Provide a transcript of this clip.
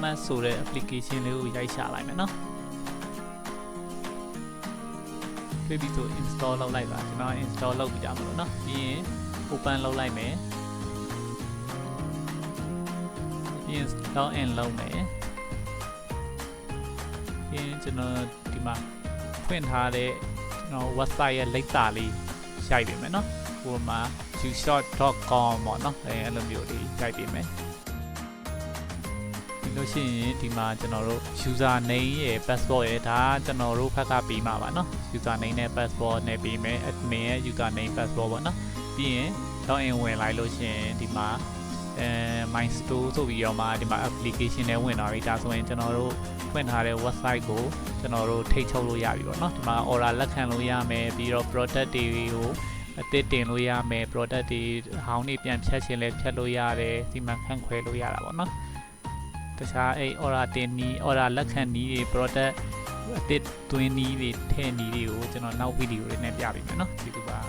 Performance ဆိုတဲ့ application လေးကိုရိုက်ရှာလိုက်မယ်နော်တွေ့ပြီဆို install လုပ်လိုက်ပါကျွန်တော် install လုပ်ပြီးကြမှာလို့နော်ပြီးရင် open လုပ်လိုက်မယ်ပြီးရင် log in လုပ်မယ်ပြီးရင်ကျွန်တော်ဒီမှာဖွင့်ထားတဲ့ကျွန်တော် website ရဲ့လိပ်စာလေးရိုက်ပေးမယ်နော်ဟိုမှာ ushot.com ပေါ့နော်အဲ့လိုမျိုးလေးရိုက်ပေးမယ်ပြီးလို့ရှိရင်ဒီမှာကျွန်တော်တို့ user name ရယ် password ရယ်ဒါကျွန်တော်တို့ဖက်ကပေးမှာပါနော် user name နဲ့ password နဲ့ပေးမယ် admin ရဲ့ user name password ပေါ့နော်ပြီးရင် login ဝင်လိုက်လို့ရှိရင်ဒီမှာmy store ဆိုပြီးတော့မှဒီမှာ application နဲ့ဝင်သွားပြီဒါဆိုရင်ကျွန်တော်တို့ဖွင့်ထားတဲ့ website ကိုကျွန်တော်တို့ထိချုပ်လို့ရပြီပေါ့နော်ဒီမှာ order လက်ခံလို့ရမယ်ပြီးတော့ product တွေကိုအသစ်တင်လို့ရမယ် product တွေဟောင်းနေပြန်ဖြတ်ခြင်းလည်းဖြတ်လို့ရတယ်ဒီမှာခန့်ခွဲလို့ရတာပေါ့နော်တခြားအဲ့ order တင်နီး order လက်ခံနီးတွေ product အသစ်သွင်းနီးတွေထည့်နီးတွေကိုကျွန်တော်နောက်ဗီဒီယိုလေးနဲ့ပြပေးမယ်နော်ဒီလိုပါ